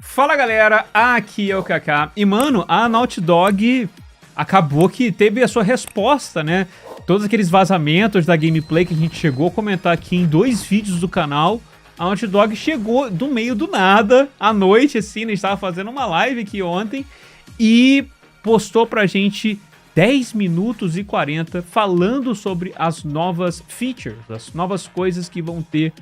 Fala galera, aqui é o Kaká. E mano, a Naughty Dog acabou que teve a sua resposta, né? Todos aqueles vazamentos da gameplay que a gente chegou a comentar aqui em 2 vídeos do canal. A Naughty Dog chegou do meio do nada, à noite assim, a gente tava fazendo uma live aqui ontem, e postou pra gente 10 minutos e 40 falando sobre as novas features, as novas coisas que vão ter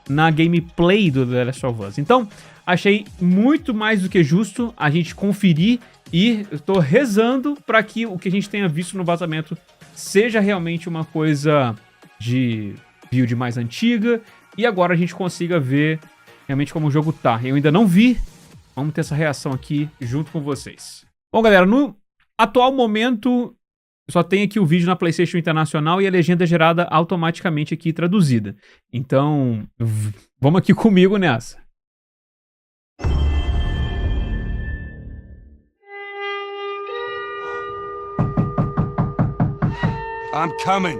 na gameplay do The Last of Us. Então, achei muito mais do que justo a gente conferir e eu tô rezando para que o que a gente tenha visto no vazamento seja realmente uma coisa de build mais antiga e agora a gente consiga ver realmente como o jogo tá. Eu ainda não vi, vamos ter essa reação aqui junto com vocês. Bom, galera, no atual momento só tem aqui o vídeo na PlayStation Internacional e a legenda é gerada automaticamente aqui traduzida. Então, vamos aqui comigo nessa. I'm coming.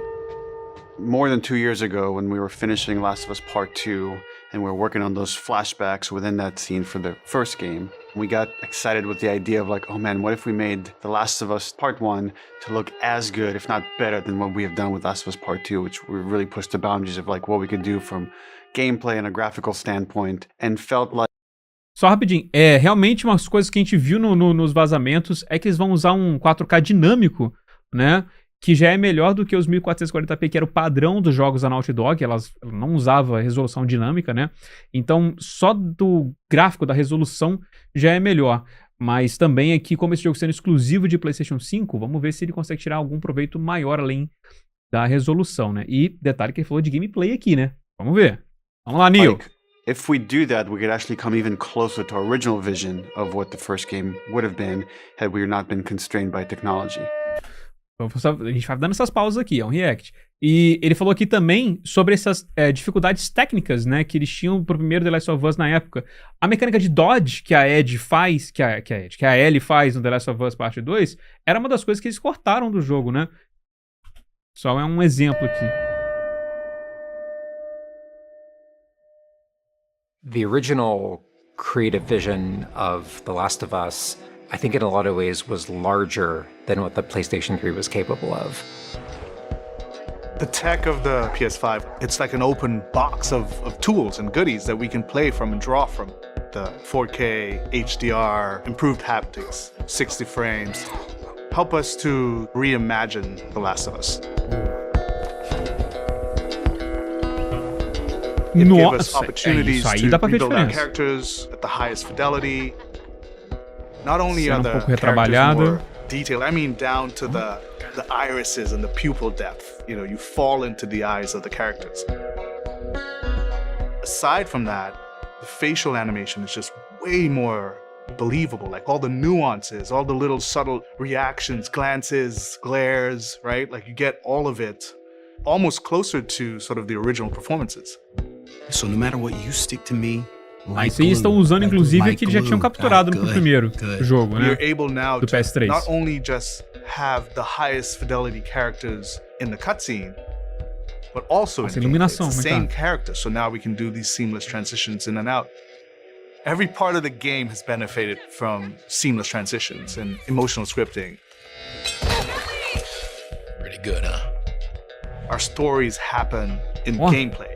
More than 2 years ago, when we were finishing Last of Us Part 2, and we were working on those flashbacks within that scene for the first game, we got excited with the idea of like, oh man, what if we made The Last of Us Part 1 to look as good, if not better, than what we have done with Last of Us Part 2, which we really pushed the boundaries of like what we could do from gameplay and a graphical standpoint, and felt like. Só rapidinho, realmente umas coisas que a gente viu nos vazamentos é que eles vão usar um 4K dinâmico, né? Que já é melhor do que os 1440p, que era o padrão dos jogos da Naughty Dog, ela não usava resolução dinâmica, né? Então, só do gráfico, da resolução, já é melhor. Mas também aqui, como esse jogo sendo exclusivo de PlayStation 5, vamos ver se ele consegue tirar algum proveito maior além da resolução, né? E detalhe que ele falou de gameplay aqui, né? Vamos ver. Vamos lá, Neil. Like, if we do that, we could actually come even closer to our original vision of what the first game would have been had we not been constrained by technology. A gente vai dando essas pausas aqui, é um react. E ele falou aqui também sobre essas dificuldades técnicas, né, que eles tinham pro primeiro The Last of Us na época. A mecânica de dodge que a Ellie faz no The Last of Us Parte 2, era uma das coisas que eles cortaram do jogo, né? Só é um exemplo aqui. The original creative vision of The Last of Us, I think in a lot of ways was larger than what the PlayStation 3 was capable of. The tech of the PS5, it's like an open box of tools and goodies that we can play from and draw from. The 4K, HDR, improved haptics, 60 frames, help us to reimagine The Last of Us. It gave us opportunities to rebuild our characters at the highest fidelity. Not only are the characters more detailed, I mean down to the irises and the pupil depth. You know, you fall into the eyes of the characters. Aside from that, the facial animation is just way more believable. Like all the nuances, all the little subtle reactions, glances, glares, right? Like you get all of it almost closer to sort of the original performances. So no matter what, you stick to me. Isso aí estão usando, inclusive, que eles já tinham capturado no primeiro jogo, né? We're able now do to PS3. not only just have the highest fidelity characters in the cutscene, but also in iluminação, the same character. So now we can do these seamless transitions in and out. Every part of the game has benefited from seamless transitions and emotional scripting. Pretty good, huh? Our stories happen in gameplay,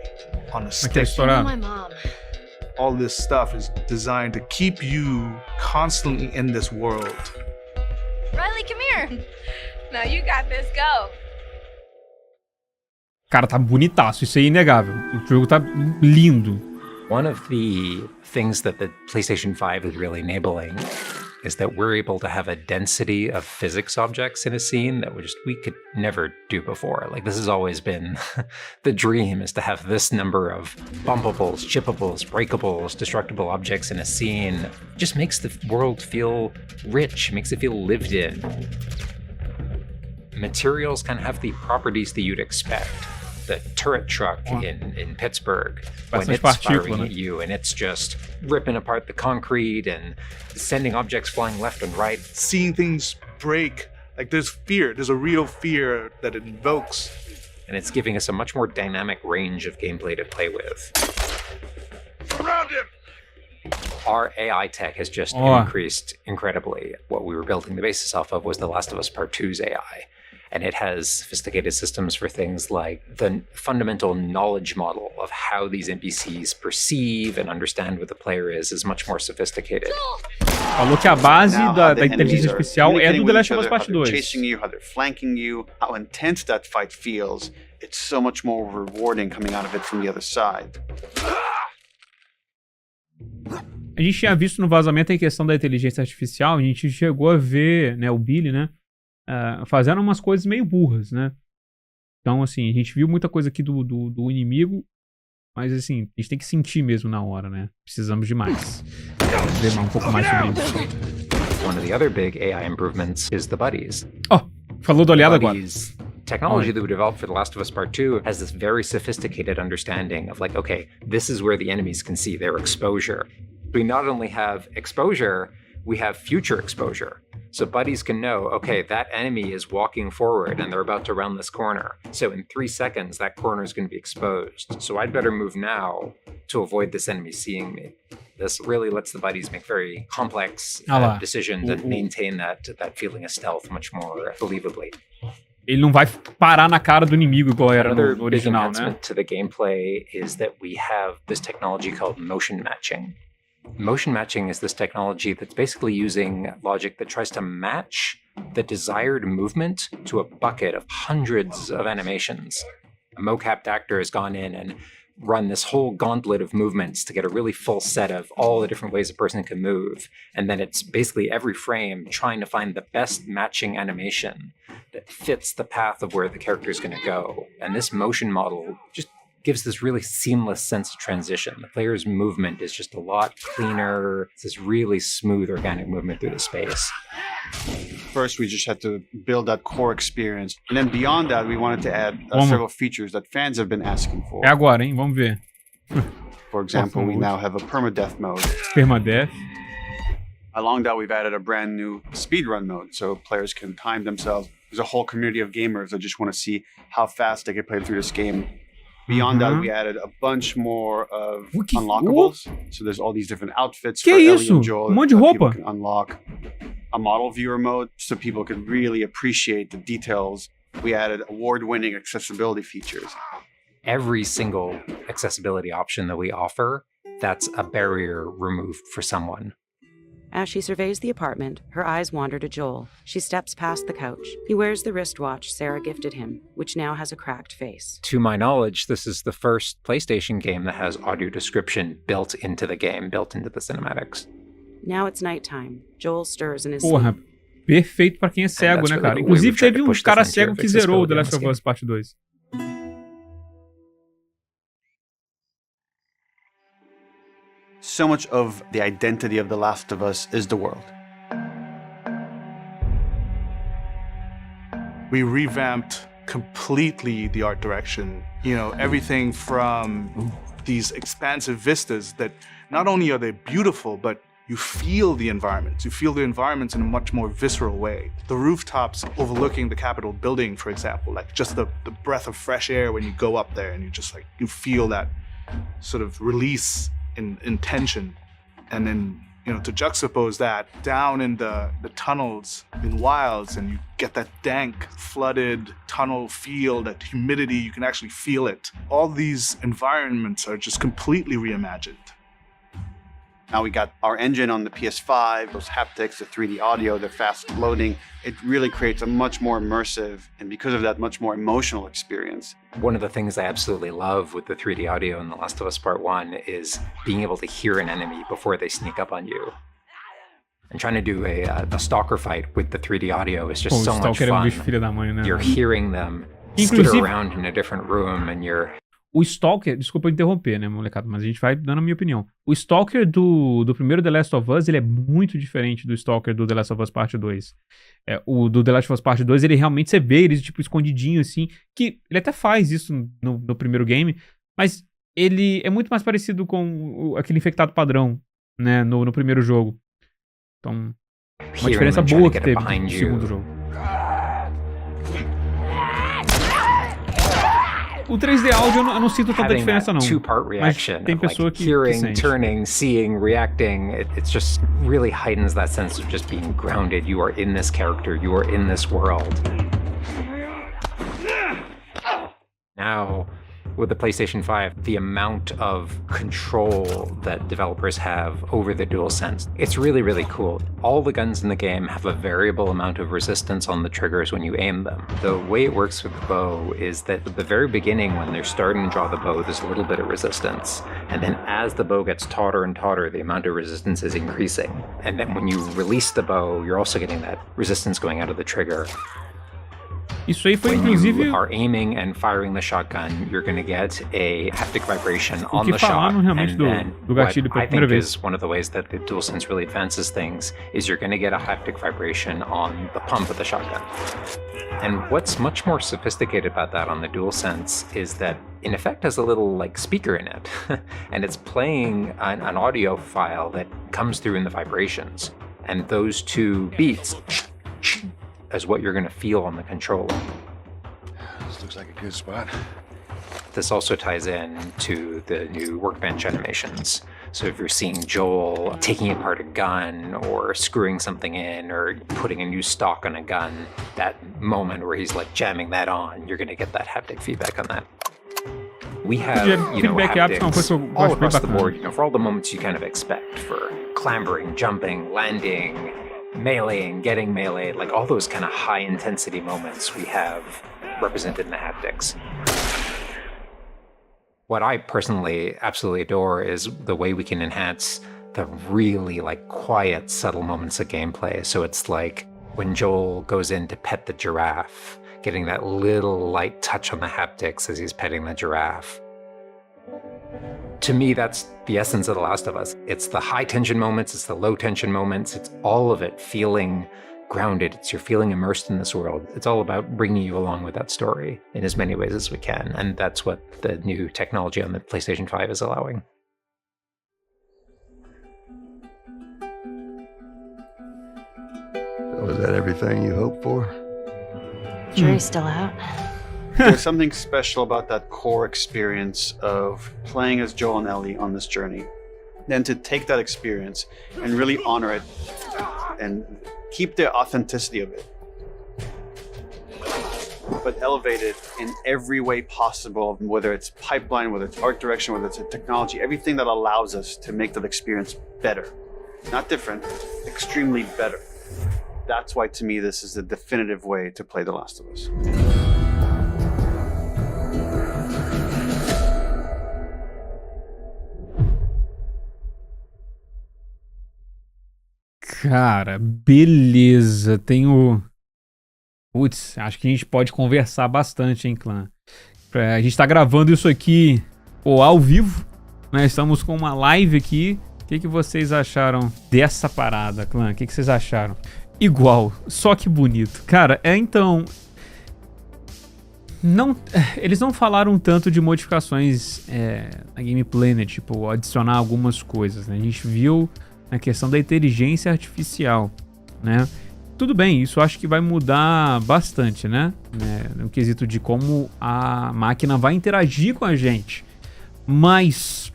on a stick. My mom. All this stuff is designed to keep you constantly in this world. Riley, come here. Now you got this, go. Cara, tá bonitaço, isso aí é inegável. O jogo tá lindo. One of the things that the PlayStation 5 is really enabling is that we're able to have a density of physics objects in a scene that we could never do before. Like this has always been the dream, is to have this number of bumpables, chippables, breakables, destructible objects in a scene. It just makes the world feel rich, makes it feel lived in. Materials can have the properties that you'd expect. The turret truck in Pittsburgh, when it's firing at you and it's just ripping apart the concrete and sending objects flying left and right. Seeing things break, like there's fear, there's a real fear that it invokes. And it's giving us a much more dynamic range of gameplay to play with. Around him! Our AI tech has just Oh. increased incredibly. What we were building the basis off of was The Last of Us Part 2's AI. And it has sophisticated systems for things like the fundamental knowledge model of how these NPCs perceive and understand what the player is much more sophisticated. Falou que a base Now, da how the inteligência enemies are artificial é communicating do with The Last each of Us other, Part how they're 2. chasing you, how they're flanking you, how intense that fight feels. It's so much more rewarding coming out of it from the other side. A gente tinha visto no vazamento em questão da inteligência artificial, a gente chegou a ver, né, o Billy, né, fazendo umas coisas meio burras, né. Então, assim, a gente viu muita coisa aqui do inimigo, mas, assim, a gente tem que sentir mesmo na hora, né. Precisamos de mais. Ver um pouco mais sobre isso. One of the other big AI improvements is the buddies. Ó, falou do aliado agora. Buddies technology that we developed for The Last of Us Part 2 has this very sophisticated understanding of like, okay, this is where the enemies can see their exposure. We not only have exposure, we have future exposure. So buddies can know, okay, that enemy is walking forward and they're about to round this corner. So in 3 seconds, that corner is going to be exposed. So I'd better move now to avoid this enemy seeing me. This really lets the buddies make very complex decisions and maintain that feeling of stealth much more believably. Ele não vai parar na cara do inimigo igual era Another no big original, né? enhancement to the gameplay is that we have this technology called motion matching. Motion matching is this technology that's basically using logic that tries to match the desired movement to a bucket of hundreds of animations. A mocapped actor has gone in and run this whole gauntlet of movements to get a really full set of all the different ways a person can move. And then it's basically every frame trying to find the best matching animation that fits the path of where the character is going to go. And this motion model just gives this really seamless sense of transition. The player's movement is just a lot cleaner. It's this really smooth, organic movement through the space. First, we just had to build that core experience. And then beyond that, we wanted to add several features that fans have been asking for. É agora, hein? Vamos ver. For example, we now have a permadeath mode. Permadeath. Along that, we've added a brand new speedrun mode, so players can time themselves. There's a whole community of gamers that just want to see how fast they can play through this game. Beyond that, we added a bunch more of unlockables. So there's all these different outfits for Ellie and Joel that people can unlock. A model viewer mode, so people can really appreciate the details. We added award-winning accessibility features. Every single accessibility option that we offer, that's a barrier removed for someone. As she surveys the apartment, her eyes wander to Joel. She steps past the couch. He wears the wristwatch Sarah gifted him, which now has a cracked face. To my knowledge, this is the first PlayStation game that has audio description built into the game, built into the cinematics. Now it's nighttime. Joel stirs in his Porra, sleep. perfeito pra quem é cego, né, cara? Inclusive teve um cara cego que zerou o The Last of Us Part 2. So much of the identity of The Last of Us is the world. We revamped completely the art direction. You know, everything from these expansive vistas that not only are they beautiful, but you feel the environments. You feel the environments in a much more visceral way. The rooftops overlooking the Capitol building, for example, like just the breath of fresh air when you go up there and you just like, you feel that sort of release in tension. And then, you know, to juxtapose that down in the tunnels in Wilds, and you get that dank, flooded tunnel feel, that humidity, you can actually feel it. All these environments are just completely reimagined. Now we got our engine on the PS5, those haptics, the 3D audio, the fast loading. It really creates a much more immersive, and because of that, much more emotional experience. One of the things I absolutely love with the 3D audio in The Last of Us Part 1 is being able to hear an enemy before they sneak up on you. And trying to do a stalker fight with the 3D audio is just so much fun. Filho da mãe, né? You're hearing them skitter around in a different room and you're... O Stalker, desculpa interromper, né, molecada, mas a gente vai dando a minha opinião. O Stalker do primeiro The Last of Us, ele é muito diferente do Stalker do The Last of Us Part 2. O do The Last of Us Part 2, ele realmente, você vê eles, tipo, escondidinho, assim, que ele até faz isso no primeiro game, mas ele é muito mais parecido com aquele infectado padrão, né, no primeiro jogo. Então, uma diferença boa que teve no segundo jogo. O 3D áudio eu não sinto tanta having diferença, that não. two-part Mas reaction tem of like pessoa que hearing, sente. turning, seeing, reacting, it's just really heightens that sense of just being grounded. You are in this character, you are in this world. Now, with the PlayStation 5, the amount of control that developers have over the DualSense, it's really, really cool. All the guns in the game have a variable amount of resistance on the triggers when you aim them. The way it works with the bow is that at the very beginning, when they're starting to draw the bow, there's a little bit of resistance. And then as the bow gets tauter and tauter, the amount of resistance is increasing. And then when you release the bow, you're also getting that resistance going out of the trigger. Isso aí foi, When inclusive, you are aiming and firing the shotgun, you're going to get a haptic vibration o on que the shot. falaram realmente And do then gatilho what pela I primeira think vez. is one of the ways that the DualSense really advances things is you're going to get a haptic vibration on the pump of the shotgun. And what's much more sophisticated about that on the DualSense is that in effect has a little like speaker in it, and it's playing an audio file that comes through in the vibrations. And those two beats is what you're going to feel on the controller. This looks like a good spot. This also ties in to the new workbench animations. So if you're seeing Joel taking apart a gun or screwing something in or putting a new stock on a gun, that moment where he's like jamming that on, you're going to get that haptic feedback on that. We have, feedback apps são uma coisa que eu haptics gosto all bem across the bacana. board, for all the moments you kind of expect for clambering, jumping, landing, meleeing, getting meleeed, like all those kind of high intensity moments we have represented in the haptics. What I personally absolutely adore is the way we can enhance the really like quiet, subtle moments of gameplay. So it's like when Joel goes in to pet the giraffe, getting that little light touch on the haptics as he's petting the giraffe. To me, that's the essence of The Last of Us. It's the high tension moments, it's the low tension moments, it's all of it feeling grounded. It's you're feeling immersed in this world. It's all about bringing you along with that story in as many ways as we can. And that's what the new technology on the PlayStation 5 is allowing. So is that everything you hoped for? Jury's still out. There's something special about that core experience of playing as Joel and Ellie on this journey. Then to take that experience and really honor it and keep the authenticity of it, but elevate it in every way possible, whether it's pipeline, whether it's art direction, whether it's a technology, everything that allows us to make that experience better. Not different, extremely better. That's why, to me, this is the definitive way to play The Last of Us. Cara, beleza. Tenho. Putz, acho que a gente pode conversar bastante, hein, clã? A gente tá gravando isso aqui ao vivo, né? Estamos com uma live aqui. O que vocês acharam dessa parada, clã? O que vocês acharam? Igual, só que bonito. Cara, então. Não, eles não falaram tanto de modificações na gameplay, né? Tipo, adicionar algumas coisas, né? A gente viu a questão da inteligência artificial, né? Tudo bem, isso eu acho que vai mudar bastante, né? No quesito de como a máquina vai interagir com a gente. Mas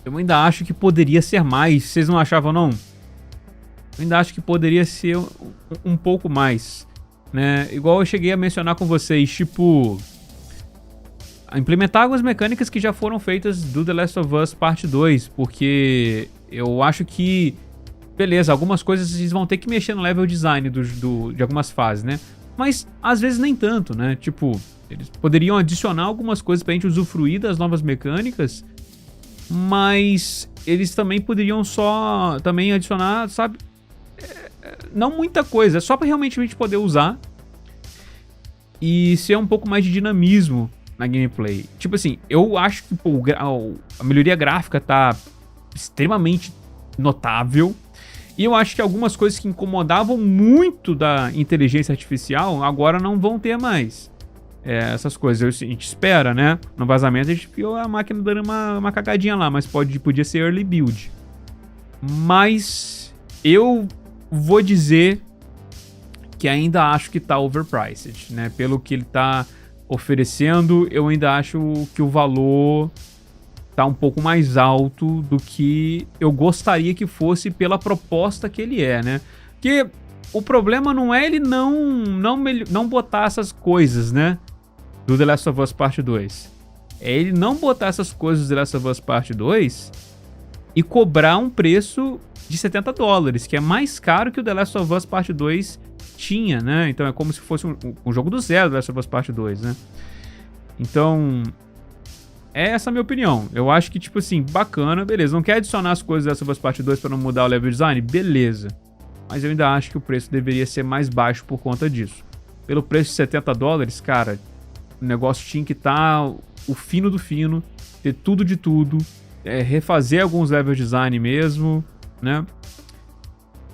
eu ainda acho que poderia ser mais. Vocês não achavam, não? Eu ainda acho que poderia ser um pouco mais, né? Igual eu cheguei a mencionar com vocês, tipo, implementar algumas mecânicas que já foram feitas do The Last of Us Parte 2, porque eu acho que, beleza, algumas coisas vocês vão ter que mexer no level design de algumas fases, né? Mas às vezes nem tanto, né? Tipo, eles poderiam adicionar algumas coisas pra gente usufruir das novas mecânicas, mas eles também poderiam só também adicionar, sabe? Não muita coisa, é só pra realmente a gente poder usar e ser um pouco mais de dinamismo na gameplay. Tipo assim, eu acho que a melhoria gráfica tá extremamente notável. E eu acho que algumas coisas que incomodavam muito da inteligência artificial agora não vão ter mais. Essas coisas a gente espera, né? No vazamento a gente viu a máquina dando uma cagadinha lá, mas podia ser early build. Mas eu vou dizer que ainda acho que tá overpriced, né? Pelo que ele tá oferecendo, eu ainda acho que o valor tá um pouco mais alto do que eu gostaria que fosse pela proposta que ele é, né? Porque o problema não é ele não botar essas coisas, né? Do The Last of Us Part 2. É ele não botar essas coisas do The Last of Us Part 2 e cobrar um preço de $70, que é mais caro que o The Last of Us Part 2 tinha, né? Então é como se fosse um jogo do zero, The Last of Us Part 2, né? Então, é essa a minha opinião. Eu acho que, tipo assim, bacana, beleza. Não quer adicionar as coisas do The Last of Us Part 2 para não mudar o level design? Beleza. Mas eu ainda acho que o preço deveria ser mais baixo por conta disso. Pelo preço de $70, cara, o negócio tinha que estar o fino do fino, ter tudo de tudo, refazer alguns level design mesmo, né?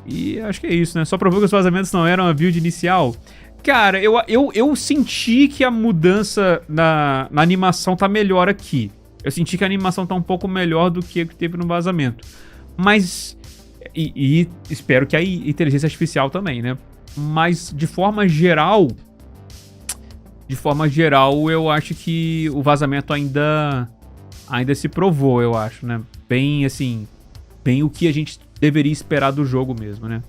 E acho que é isso, né? Só provou que os vazamentos não eram a build inicial. Cara, eu senti que a mudança na animação tá melhor aqui. Eu senti que a animação tá um pouco melhor do que teve no vazamento. Mas... E espero que a inteligência artificial também, né? Mas de forma geral, eu acho que o vazamento ainda se provou, eu acho, né? Bem, assim, bem o que a gente deveria esperar do jogo mesmo, né?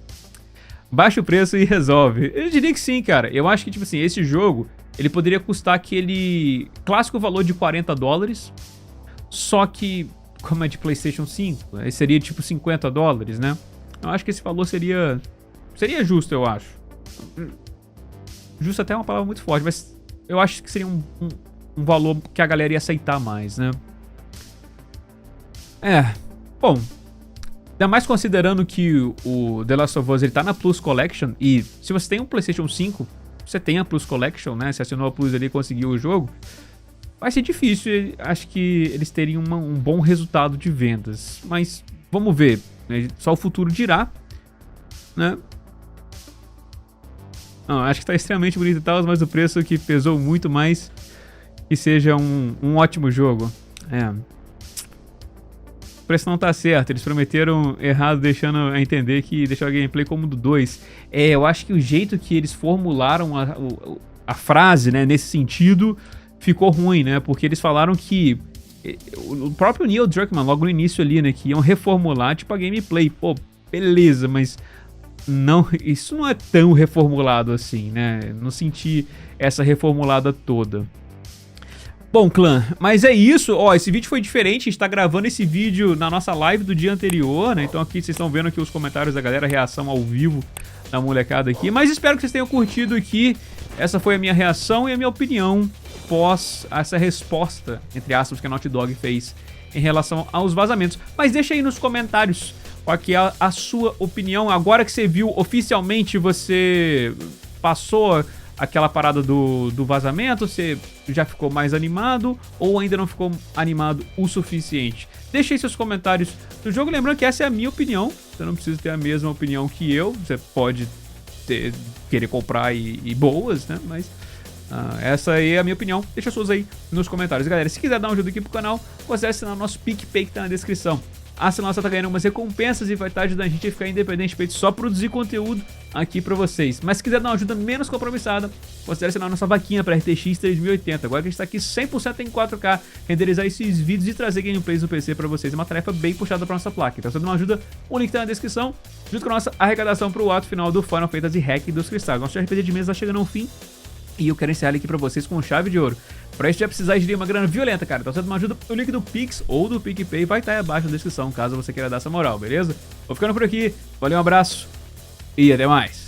Baixa o preço e resolve. Eu diria que sim, cara. Eu acho que, tipo assim, esse jogo, ele poderia custar aquele clássico valor de $40, só que, como é de PlayStation 5, aí seria tipo $50, né? Eu acho que esse valor seria justo, eu acho. Justo até é uma palavra muito forte, mas eu acho que seria um valor que a galera ia aceitar mais, né? Bom, ainda mais considerando que o The Last of Us ele tá na Plus Collection, e se você tem um PlayStation 5, você tem a Plus Collection, né? Você assinou a Plus ali e conseguiu o jogo, vai ser difícil, acho que eles teriam um bom resultado de vendas. Mas vamos ver, né? Só o futuro dirá, né? Não, acho que tá extremamente bonito e tal, mas o preço que pesou muito mais que seja um ótimo jogo. O preço não tá certo, eles prometeram errado, deixando a entender que deixou a gameplay como do 2. Eu acho que o jeito que eles formularam a frase, né, nesse sentido, ficou ruim, né? Porque eles falaram que o próprio Neil Druckmann, logo no início ali, né, que iam reformular, tipo, a gameplay. Pô, beleza, mas não, isso não é tão reformulado assim, né? Não senti essa reformulada toda. Bom, clã, mas é isso. Ó, esse vídeo foi diferente, a gente tá gravando esse vídeo na nossa live do dia anterior, né? Então aqui vocês estão vendo aqui os comentários da galera, a reação ao vivo da molecada aqui. Mas espero que vocês tenham curtido aqui. Essa foi a minha reação e a minha opinião pós essa resposta, entre aspas, que a Naughty Dog fez em relação aos vazamentos. Mas deixa aí nos comentários qual que é a sua opinião. Agora que você viu oficialmente, você passou aquela parada do vazamento, você já ficou mais animado ou ainda não ficou animado o suficiente? Deixa aí seus comentários do jogo. Lembrando que essa é a minha opinião, você não precisa ter a mesma opinião que eu, você pode querer comprar e boas, né? Mas essa aí é a minha opinião. Deixa suas aí nos comentários. Galera, se quiser dar uma ajuda aqui pro canal, considere assinar o nosso PicPay que tá na descrição. Assinar, você tá ganhando umas recompensas e vai estar ajudando a gente a ficar independente, pra só produzir conteúdo aqui pra vocês. Mas se quiser dar uma ajuda menos compromissada, considere assinar a nossa vaquinha pra RTX 3080. Agora que a gente tá aqui 100% em 4K, renderizar esses vídeos e trazer gameplays no PC pra vocês é uma tarefa bem puxada pra nossa placa. Então se você dá uma ajuda, o link tá na descrição, junto com a nossa arrecadação pro ato final do Final Fantasy Hack dos Cristais. Nosso RPG de mesa tá chegando ao fim e eu quero encerrar aqui pra vocês com chave de ouro. Pra isso já precisar de uma grana violenta, cara. Então se você dá uma ajuda, o link do Pix ou do PicPay vai estar aí abaixo na descrição, caso você queira dar essa moral, beleza? Vou ficando por aqui, valeu, um abraço e até mais.